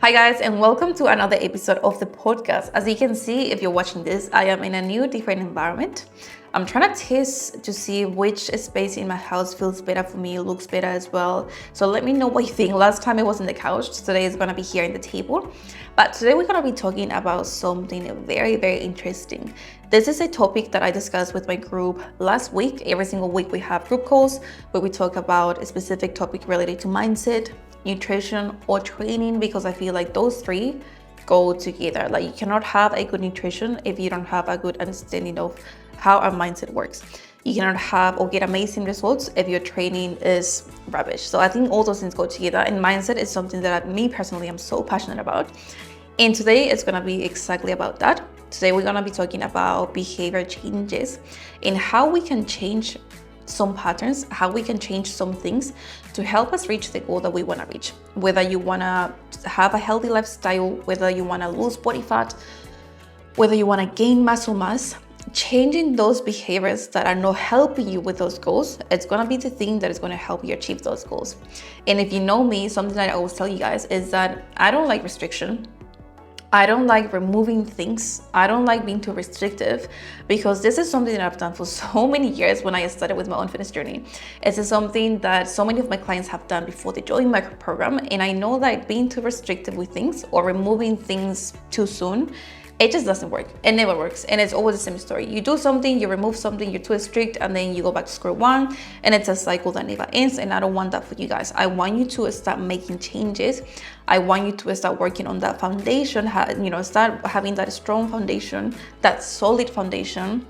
Hi guys, and welcome to another episode of the podcast. As you can see, if you're watching this, I am in a new different environment. I'm trying to test to see which space in my house feels better for me, looks better as well. So let me know what you think. Last time it was in the couch, today is gonna be here in the table. But today we're gonna be talking about something very, very interesting. This is a topic that I discussed with my group last week. Every single week we have group calls where we talk about a specific topic related to mindset, nutrition, or training, because I feel like those three go together. Like, you cannot have a good nutrition if you don't have a good understanding of how our mindset works. You cannot have or get amazing results if your training is rubbish. So I think all those things go together, and mindset is something that me personally I'm so passionate about. And today it's gonna be exactly about that. Today we're gonna be talking about behavior changes and how we can change some patterns, how we can change some things to help us reach the goal that we want to reach. Whether you want to have a healthy lifestyle, whether you want to lose body fat, whether you want to gain muscle mass, changing those behaviors that are not helping you with those goals, it's going to be the thing that is going to help you achieve those goals. And if you know me, something that I always tell you guys is that I don't like restriction. I don't like removing things. I don't like being too restrictive, because this is something that I've done for so many years when I started with my own fitness journey. It's something that so many of my clients have done before they join my program. And I know that being too restrictive with things or removing things too soon, it just doesn't work. It never works. And it's always the same story. You do something, you remove something, you're too strict, and then you go back to square one, and it's a cycle that never ends. And I don't want that for you guys. I want you to start making changes. I want you to start working on that foundation, start having that strong foundation, that solid foundation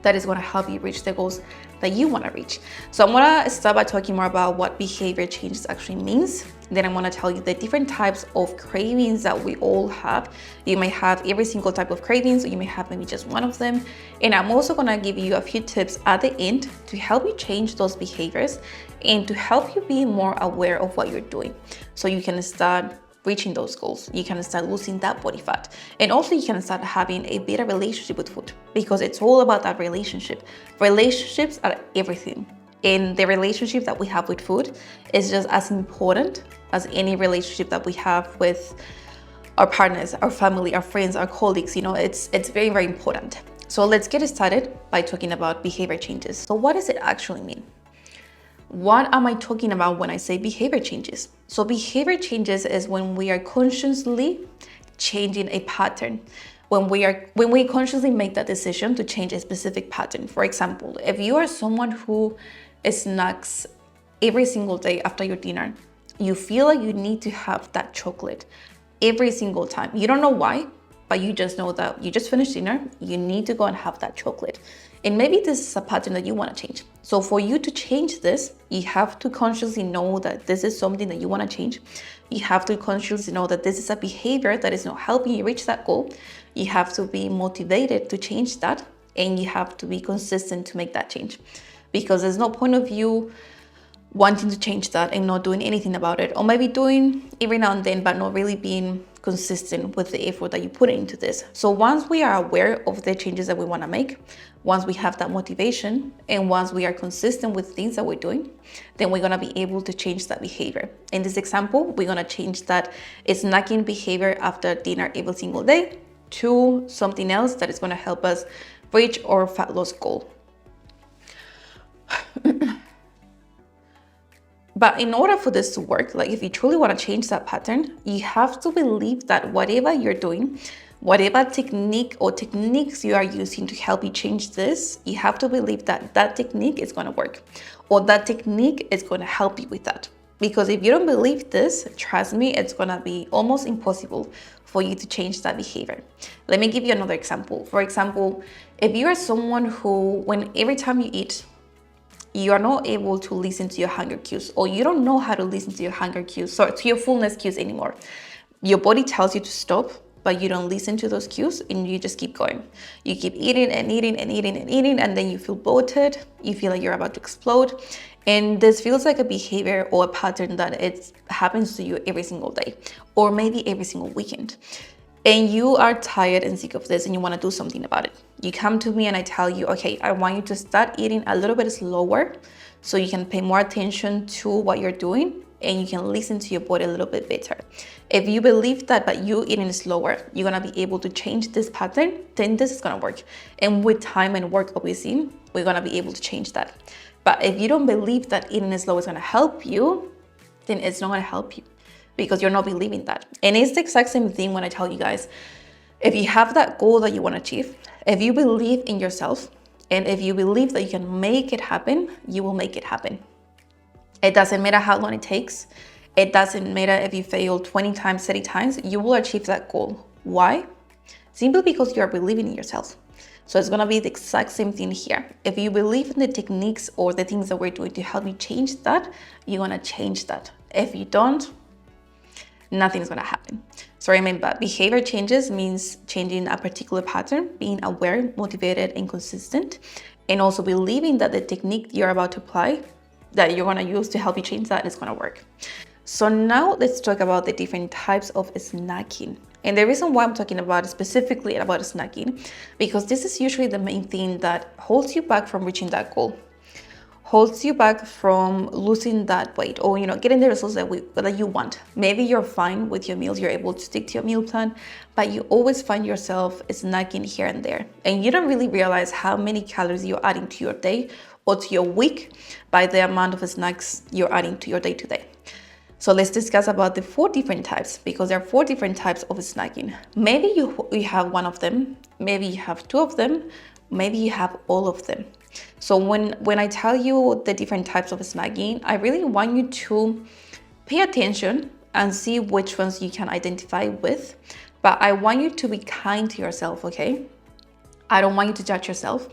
that is going to help you reach the goals that you want to reach. So I'm going to start by talking more about what behavior changes actually means. Then I'm going to tell you the different types of cravings that we all have. You may have every single type of cravings, or you may have maybe just one of them. And I'm also going to give you a few tips at the end to help you change those behaviors and to help you be more aware of what you're doing, so you can start reaching those goals. You can start losing that body fat, and also you can start having a better relationship with food, because it's all about that relationship. Relationships are everything, and the relationship that we have with food is just as important as any relationship that we have with our partners, our family, our friends, our colleagues. It's very, very important. So let's get started by talking about behavior changes. So what does it actually mean? What am I talking about when I say behavior changes? So behavior changes is when we are consciously changing a pattern. When we consciously make that decision to change a specific pattern. For example, if you are someone who snacks every single day after your dinner, you feel like you need to have that chocolate every single time. You don't know why, but you just know that you just finished dinner, you need to go and have that chocolate. And maybe this is a pattern that you want to change. So for you to change this, you have to consciously know that this is something that you want to change. You have to consciously know that this is a behavior that is not helping you reach that goal. You have to be motivated to change that, and you have to be consistent to make that change. Because there's no point of you wanting to change that and not doing anything about it, or maybe doing every now and then but not really being consistent with the effort that you put into this. So once we are aware of the changes that we want to make, once we have that motivation, and once we are consistent with things that we're doing, then we're going to be able to change that behavior. In this example, we're going to change that snacking behavior after dinner every single day to something else that is going to help us reach our fat loss goal. But in order for this to work, like if you truly want to change that pattern, you have to believe that whatever you're doing, whatever technique or techniques you are using to help you change this, you have to believe that that technique is going to work, or that technique is going to help you with that. Because if you don't believe this, trust me, it's going to be almost impossible for you to change that behavior. Let me give you another example. For example, if you are someone who, when every time you eat, you are not able to listen to your hunger cues, or you don't know how to listen to your hunger cues, to your fullness cues anymore. Your body tells you to stop, but you don't listen to those cues, and you just keep going. You keep eating and eating and eating and eating, and then you feel bloated. You feel like you're about to explode. And this feels like a behavior or a pattern that it happens to you every single day, or maybe every single weekend. And you are tired and sick of this, and you want to do something about it. You come to me and I tell you, okay, I want you to start eating a little bit slower so you can pay more attention to what you're doing, and you can listen to your body a little bit better. If you believe that by you eating slower, you're gonna be able to change this pattern, then this is gonna work. And with time and work, obviously, we're gonna be able to change that. But if you don't believe that eating slow is gonna help you, then it's not gonna help you because you're not believing that. And it's the exact same thing when I tell you guys, if you have that goal that you wanna achieve, if you believe in yourself, and if you believe that you can make it happen, you will make it happen. It doesn't matter how long it takes. It doesn't matter if you fail 20 times, 30 times, you will achieve that goal. Why? Simply because you are believing in yourself. So it's gonna be the exact same thing here. If you believe in the techniques or the things that we're doing to help you change that, you're gonna change that. If you don't, nothing's gonna happen. So remember, behavior changes means changing a particular pattern, being aware, motivated, and consistent, and also believing that the technique you're about to apply, that you're gonna use to help you change that, is gonna work. So now let's talk about the different types of snacking. And the reason why I'm talking about specifically about snacking, because this is usually the main thing that holds you back from reaching that goal, holds you back from losing that weight, or getting the results that you want. Maybe you're fine with your meals, you're able to stick to your meal plan, but you always find yourself snacking here and there, and you don't really realize how many calories you're adding to your day or to your week by the amount of snacks you're adding to your day to day. So let's discuss about the 4 different types, because there are 4 different types of snacking. Maybe you have one of them, maybe you have 2 of them, maybe you have all of them. So when I tell you the different types of snacking, I really want you to pay attention and see which ones you can identify with. But I want you to be kind to yourself, okay? I don't want you to judge yourself.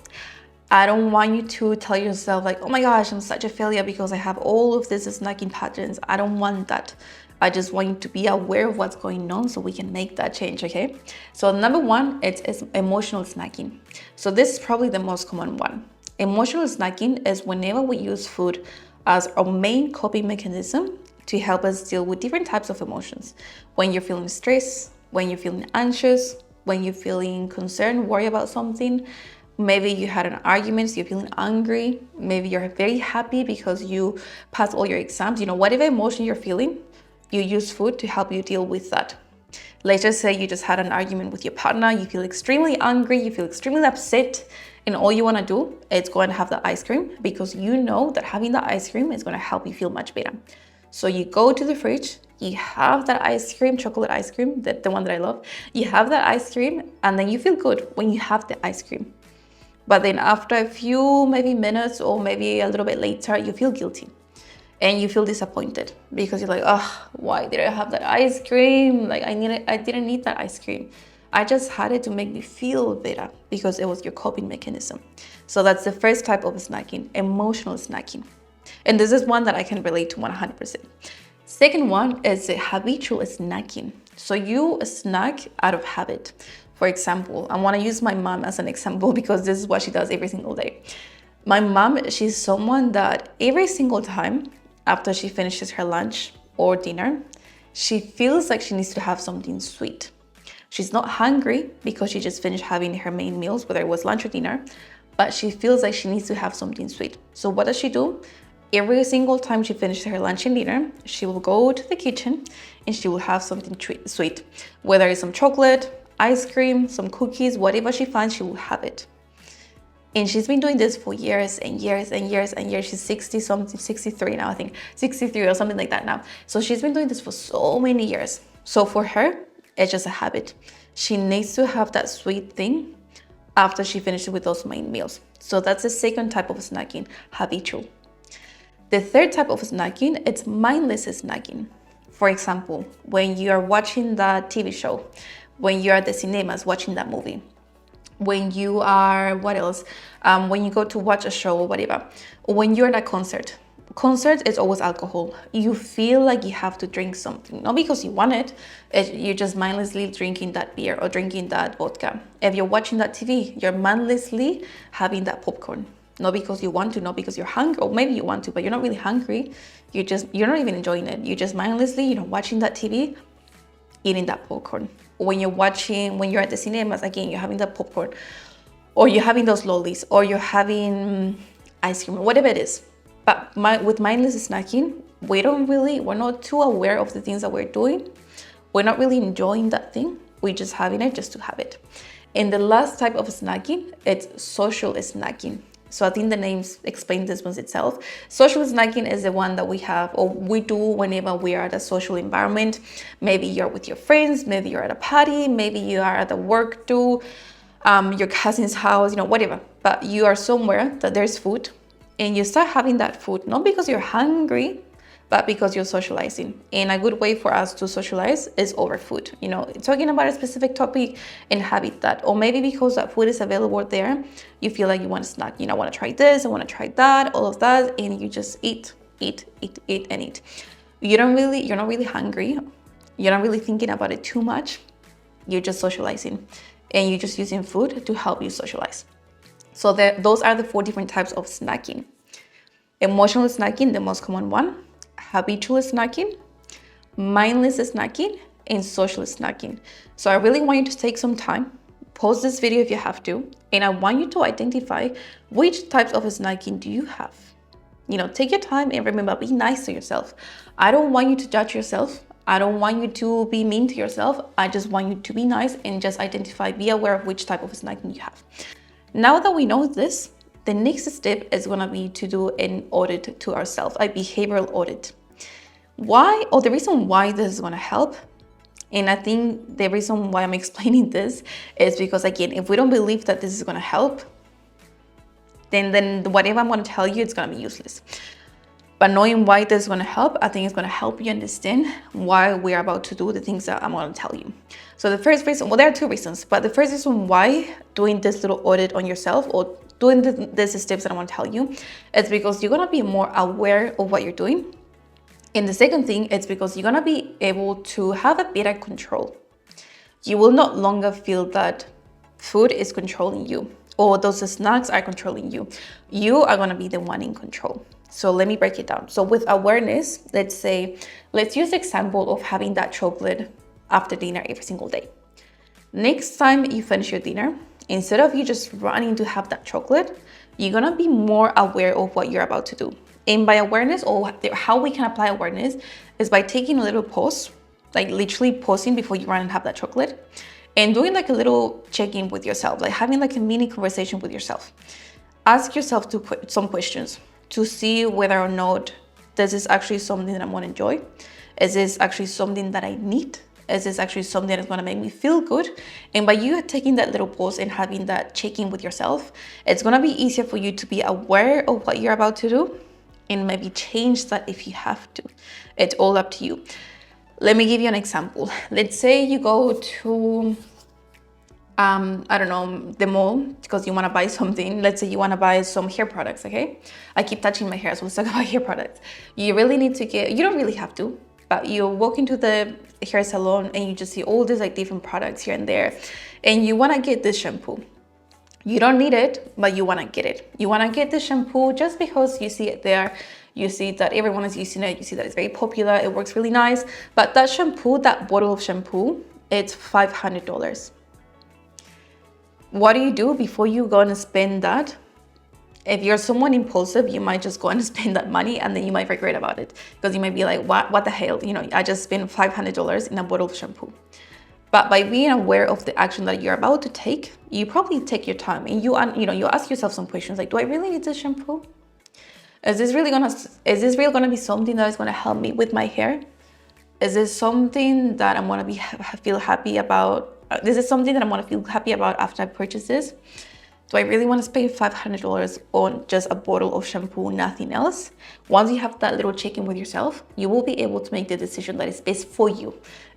I don't want you to tell yourself like, oh my gosh, I'm such a failure because I have all of these snacking patterns. I don't want that. I just want you to be aware of what's going on so we can make that change, okay? So number 1, it's emotional snacking. So this is probably the most common one. Emotional snacking is whenever we use food as our main coping mechanism to help us deal with different types of emotions. When you're feeling stressed, when you're feeling anxious, when you're feeling concerned, worried about something, maybe you had an argument, so you're feeling angry, maybe you're very happy because you passed all your exams, whatever emotion you're feeling, you use food to help you deal with that. Let's just say you just had an argument with your partner, you feel extremely angry, you feel extremely upset, and all you want to do is go and have the ice cream because you know that having the ice cream is going to help you feel much better. So you go to the fridge, you have that ice cream, chocolate ice cream, the one that I love, you have that ice cream, and then you feel good when you have the ice cream. But then after a few maybe minutes or maybe a little bit later, you feel guilty and you feel disappointed because you're like, oh, why did I have that ice cream? Like I didn't need that ice cream. I just had it to make me feel better because it was your coping mechanism. So that's the first type of snacking, emotional snacking. And this is one that I can relate to 100%. Second one is the habitual snacking. So you snack out of habit. For example, I want to use my mom as an example because this is what she does every single day. My mom, she's someone that every single time after she finishes her lunch or dinner, she feels like she needs to have something sweet. She's not hungry because she just finished having her main meals, whether it was lunch or dinner, but she feels like she needs to have something sweet. So what does she do? Every single time she finishes her lunch and dinner, she will go to the kitchen and she will have something sweet, whether it's some chocolate, ice cream, some cookies, whatever she finds, she will have it. And she's been doing this for years and years and years and years. She's 60 something, 63 now, I think, 63 or something like that now. So she's been doing this for so many years. So for her, it's just a habit. She needs to have that sweet thing after she finishes with those main meals. So that's the second type of snacking, habitual. The third type of snacking, it's mindless snacking. For example, when you are watching that TV show, when you're at the cinemas watching that movie, when you are, what else? When you go to watch a show or whatever, when you're at a concert is always alcohol. You feel like you have to drink something, not because you want it, you're just mindlessly drinking that beer or drinking that vodka. If you're watching that TV, you're mindlessly having that popcorn, not because you want to, not because you're hungry, or maybe you want to, but you're not really hungry. You're not even enjoying it. You're just mindlessly, watching that TV, eating that popcorn. When you're at the cinemas, again, you're having that popcorn, or you're having those lollies, or you're having ice cream, whatever it is. But with mindless snacking, we're not too aware of the things that we're doing. We're not really enjoying that thing. We're just having it just to have it. And the last type of snacking, it's social snacking. So I think the names explain this one itself. Social snacking is the one that we have or we do whenever we are at a social environment. Maybe you're with your friends, maybe you're at a party, maybe you are at the work too, your cousin's house, whatever. But you are somewhere that there's food and you start having that food, not because you're hungry, but because you're socializing. And a good way for us to socialize is over food. Talking about a specific topic and have it that, or maybe because that food is available there, you feel like you want to snack. I want to try this, I want to try that, all of that, and you just eat, and eat. You're not really hungry. You're not really thinking about it too much. You're just socializing, and you're just using food to help you socialize. So those are the 4 different types of snacking. Emotional snacking, the most common one. Habitual snacking, mindless snacking, and social snacking. So I really want you to take some time, pause this video if you have to, and I want you to identify which types of snacking do you have. Take your time and remember, be nice to yourself. I don't want you to judge yourself. I don't want you to be mean to yourself. I just want you to be nice and just identify, be aware of which type of snacking you have. Now that we know this, the next step is gonna be to do an audit to ourselves, a behavioral audit. Why, or the reason why this is gonna help, and I think the reason why I'm explaining this is because, again, if we don't believe that this is gonna help, then whatever I'm gonna tell you, it's gonna be useless. But knowing why this is gonna help, I think it's gonna help you understand why we're about to do the things that I'm gonna tell you. So the first reason, well, there are 2 reasons, but the first reason why doing this little audit on yourself or doing these steps that I want to tell you, it's because you're gonna be more aware of what you're doing. And the second thing, it's because you're gonna be able to have a better control. You will not longer feel that food is controlling you or those snacks are controlling you. You are gonna be the one in control. So let me break it down. So with awareness, let's use the example of having that chocolate after dinner every single day. Next time you finish your dinner, instead of you just running to have that chocolate, you're gonna be more aware of what you're about to do. And by awareness, or how we can apply awareness, is by taking a little pause, like literally pausing before you run and have that chocolate, and doing like a little check-in with yourself, like having like a mini conversation with yourself. Ask yourself some questions to see whether or not this is actually something that I'm gonna enjoy. Is this actually something that I need? Is this actually something that's gonna make me feel good? And by you taking that little pause and having that check-in with yourself, it's gonna be easier for you to be aware of what you're about to do and maybe change that if you have to. It's all up to you. Let me give you an example. Let's say you go to, I don't know, the mall because you wanna buy something. Let's say you wanna buy some hair products, okay? I keep touching my hair, so let's talk about hair products. You really need to you don't really have to, but you walk into the hair salon and you just see all these like different products here and there, and you wanna get this shampoo. You don't need it, but you wanna get it. You wanna get this shampoo just because you see it there. You see that everyone is using it. You see that it's very popular. It works really nice. But that shampoo, that bottle of shampoo, it's $500. What do you do before you go and spend that? If you're someone impulsive, you might just go and spend that money and then you might regret about it because you might be like, what the hell? I just spent $500 in a bottle of shampoo. But by being aware of the action that you're about to take, you probably take your time and you ask yourself some questions like, do I really need this shampoo? Is this really gonna be something that is gonna help me with my hair? Is this something that I'm gonna feel happy about? This is something that I'm gonna feel happy about after I purchase this? Do I really want to spend $500 on just a bottle of shampoo, nothing else? Once you have that little check-in with yourself, you will be able to make the decision that is best for you.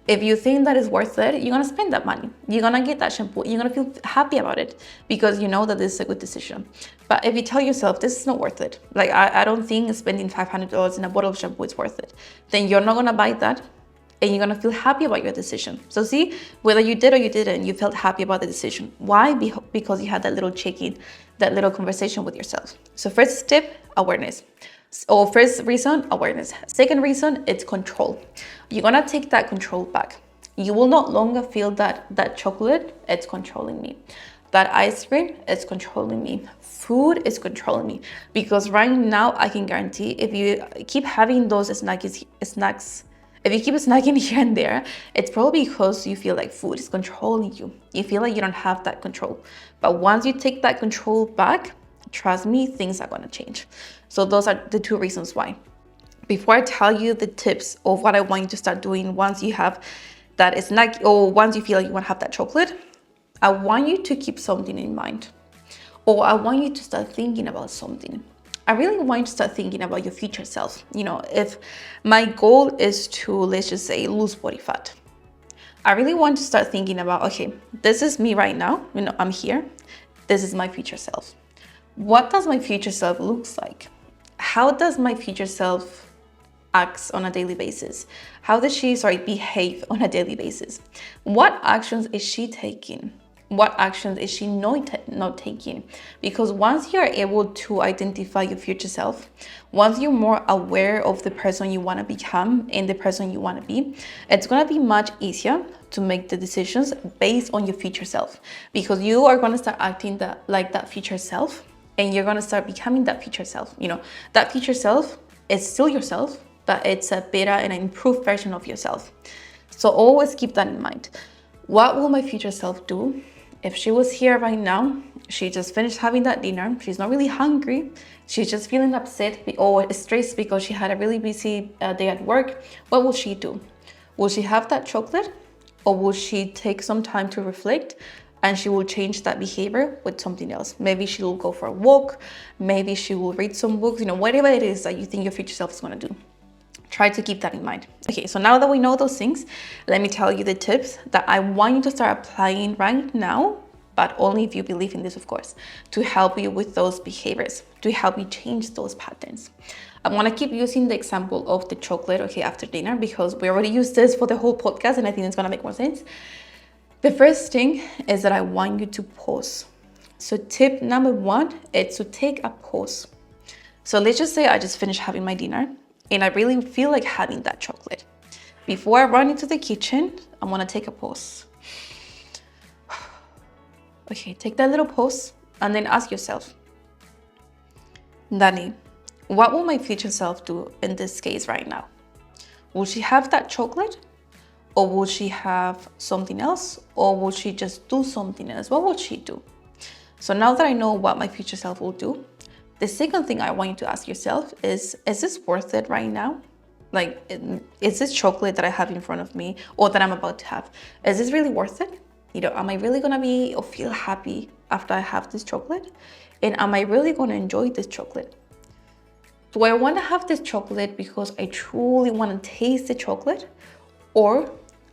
If you think that is worth it, you're gonna spend that money. You're gonna get that shampoo. You're gonna feel happy about it because you know that this is a good decision. But if you tell yourself this is not worth it, like I don't think spending $500 in a bottle of shampoo is worth it, then you're not gonna buy that and you're gonna feel happy about your decision. So see, whether you did or you didn't, you felt happy about the decision. Why? Because you had that little check-in, that little conversation with yourself. So first step, awareness. Or first reason, awareness. Second reason, it's control. You're gonna take that control back. You will not longer feel that chocolate, it's controlling me. That ice cream is controlling me. Food is controlling me. Because right now, I can guarantee if you keep having those snacks, if you keep snacking here and there, it's probably because you feel like food is controlling you. You feel like you don't have that control. But once you take that control back, trust me, things are gonna change. So those are the two reasons why. Before I tell you the tips of what I want you to start doing once you have that snack or once you feel like you want to have that chocolate, I want you to keep something in mind, or I want you to start thinking about something. I really want you to start thinking about your future self. You know, if my goal is to, let's just say, lose body fat, I really want to start thinking about, okay, this is me right now. You know, I'm here. This is my future self. What does my future self looks like? How does my future self acts on a daily basis? How does she, behave on a daily basis? What actions is she taking? What actions is she not taking? Because once you're able to identify your future self, once you're more aware of the person you want to become and the person you want to be, it's going to be much easier to make the decisions based on your future self, because you are going to start acting like that future self, and you're going to start becoming that future self. You know, that future self is still yourself, but it's a better and an improved version of yourself. So always keep that in mind. What will my future self do? If she was here right now, she just finished having that dinner, she's not really hungry, she's just feeling upset or stressed because she had a really busy day at work, what will she do? Will she have that chocolate, or will she take some time to reflect and she will change that behavior with something else? Maybe she will go for a walk, maybe she will read some books, you know, whatever it is that you think your future self is going to do. Try to keep that in mind. Okay, so now that we know those things, let me tell you the tips that I want you to start applying right now, but only if you believe in this, of course, to help you with those behaviors, to help you change those patterns. I want to keep using the example of the chocolate, okay, after dinner, because we already used this for the whole podcast and I think it's going to make more sense. The first thing is that I want you to pause. So tip number one is to take a pause. So let's just say I just finished having my dinner and I really feel like having that chocolate. Before I run into the kitchen, I want to take a pause. Okay, take that little pause and then ask yourself, Dani, what will my future self do in this case right now? Will she have that chocolate? Or will she have something else? Or will she just do something else? What will she do? So now that I know what my future self will do, the second thing I want you to ask yourself is this worth it right now? Like, is this chocolate that I have in front of me or that I'm about to have, is this really worth it? You know, am I really gonna be or feel happy after I have this chocolate? And am I really gonna enjoy this chocolate? Do I wanna have this chocolate because I truly wanna taste the chocolate? Or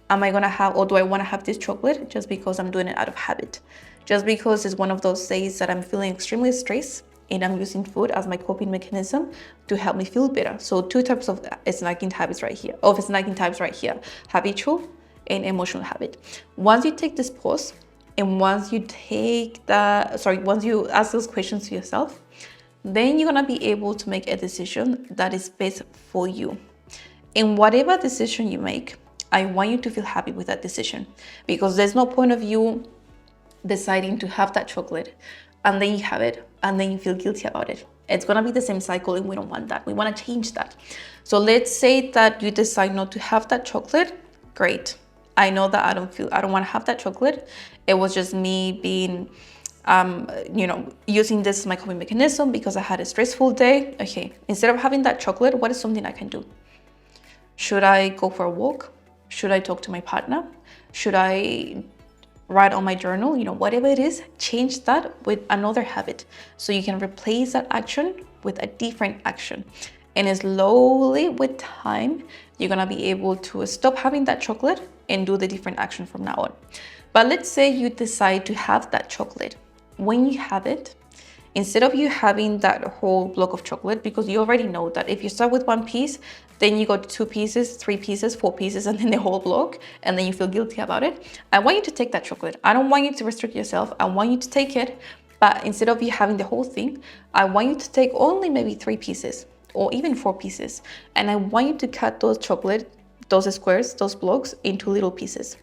am I gonna have, or do I wanna have this chocolate just because I'm doing it out of habit? Just because it's one of those days that I'm feeling extremely stressed and I'm using food as my coping mechanism to help me feel better. So two types of snacking types right here, habitual and emotional habit. Once you take this pause and once you ask those questions to yourself, then you're gonna be able to make a decision that is best for you. And whatever decision you make, I want you to feel happy with that decision, because there's no point of you deciding to have that chocolate and then you have it and then you feel guilty about it. It's gonna be the same cycle and we don't want that. We wanna change that. So let's say that you decide not to have that chocolate. Great. I know that I don't wanna have that chocolate. It was just me being, using this as my coping mechanism because I had a stressful day. Okay, instead of having that chocolate, what is something I can do? Should I go for a walk? Should I talk to my partner? Should I write on my journal? You know, whatever it is, change that with another habit. So you can replace that action with a different action. And slowly with time, you're gonna be able to stop having that chocolate and do the different action from now on. But let's say you decide to have that chocolate. When you have it, instead of you having that whole block of chocolate, because you already know that if you start with one piece, then you go to 2 pieces, 3 pieces, 4 pieces, and then the whole block, and then you feel guilty about it. I want you to take that chocolate. I don't want you to restrict yourself. I want you to take it, but instead of you having the whole thing, I want you to take only maybe 3 pieces or even 4 pieces. And I want you to cut those chocolate, those squares, those blocks into little pieces.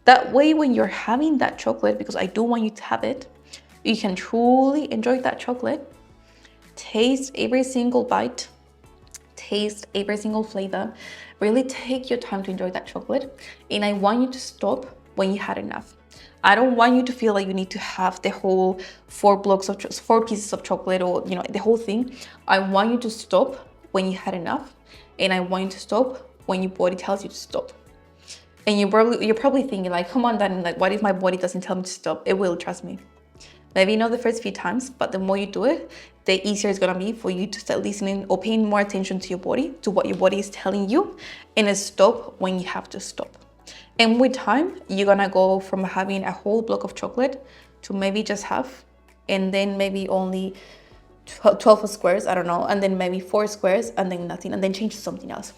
That way, when you're having that chocolate, because I do want you to have it, you can truly enjoy that chocolate, taste every single bite, taste every single flavor, really take your time to enjoy that chocolate. And I want you to stop when you had enough. I don't want you to feel like you need to have the whole 4 pieces of chocolate, or the whole thing. I want you to stop when you had enough, and I want you to stop when your body tells you to stop. And you're probably thinking like, come on, Danny, like, what if my body doesn't tell me to stop? It will, trust me. Maybe not the first few times, but the more you do it, the easier it's gonna be for you to start listening or paying more attention to your body, to what your body is telling you, and stop when you have to stop. And with time, you're gonna go from having a whole block of chocolate to maybe just half, and then maybe only 12 squares, I don't know, and then maybe 4 squares, and then nothing, and then change to something else.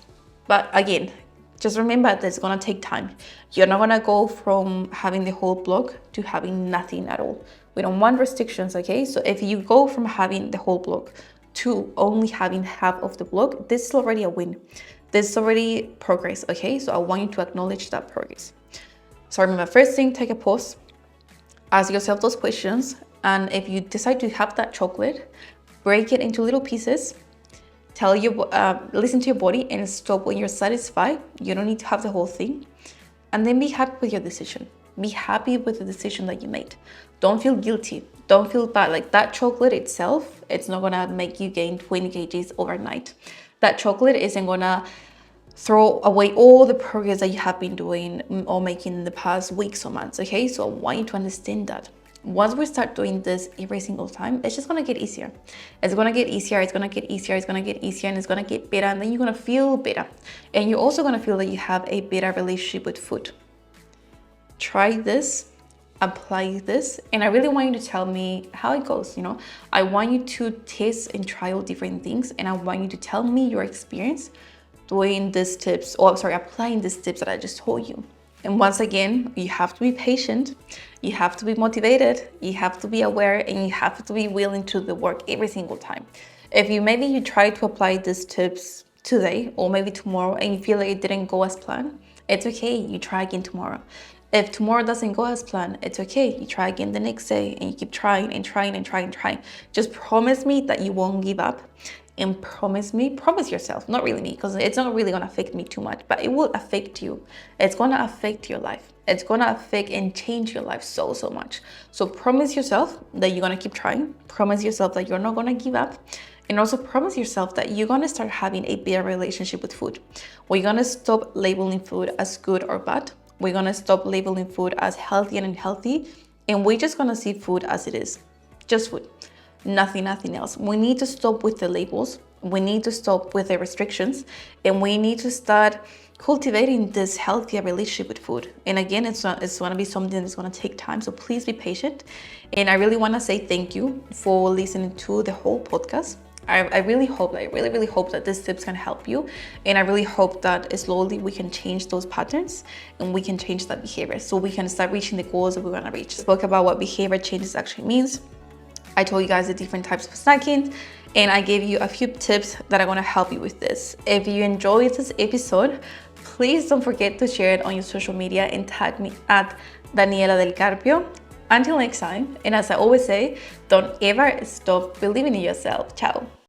But again, just remember that it's gonna take time. You're not gonna go from having the whole block to having nothing at all. We don't want restrictions, okay? So if you go from having the whole block to only having half of the block, this is already a win. This is already progress, okay? So I want you to acknowledge that progress. So remember, first thing, take a pause, ask yourself those questions, and if you decide to have that chocolate, break it into little pieces. Listen to your body and stop when you're satisfied. You don't need to have the whole thing. And then be happy with your decision. Be happy with the decision that you made. Don't feel guilty. Don't feel bad. Like that chocolate itself, it's not gonna make you gain 20 kgs overnight. That chocolate isn't gonna throw away all the progress that you have been doing or making in the past weeks or months, okay? So I want you to understand that. Once we start doing this every single time, it's just gonna get easier. It's gonna get easier, it's gonna get easier, it's gonna get easier, and it's gonna get better, and then you're gonna feel better. And you're also gonna feel that you have a better relationship with food. Try this, apply this, and I really want you to tell me how it goes, I want you to test and try all different things, and I want you to tell me your experience doing these tips, applying these tips that I just told you. And once again, you have to be patient, you have to be motivated, you have to be aware, and you have to be willing to do the work every single time. If you try to apply these tips today or maybe tomorrow and you feel like it didn't go as planned, it's okay, you try again tomorrow. If tomorrow doesn't go as planned, it's okay, you try again the next day, and you keep trying and trying and trying and trying. Just promise me that you won't give up. And promise yourself, not really me, because it's not really gonna affect me too much, but it will affect you. It's gonna affect your life. It's gonna affect and change your life so much. So promise yourself that you're gonna keep trying. Promise yourself that you're not gonna give up. And also promise yourself that you're gonna start having a better relationship with food. We're gonna stop labeling food as good or bad. We're gonna stop labeling food as healthy and unhealthy. And we're just gonna see food as it is, just food. Nothing else. We need to stop with the labels. We need to stop with the restrictions, and we need to start cultivating this healthier relationship with food. And again, it's going to be something that's going to take time. So please be patient. And I really want to say thank you for listening to the whole podcast. I really hope that these tips can help you. And I really hope that slowly we can change those patterns and we can change that behavior so we can start reaching the goals that we want to reach. Spoke about what behavior changes actually means. I told you guys the different types of snacking, and I gave you a few tips that are gonna help you with this. If you enjoyed this episode, please don't forget to share it on your social media and tag me at Daniela Del Carpio. Until next time, and as I always say, don't ever stop believing in yourself. Ciao.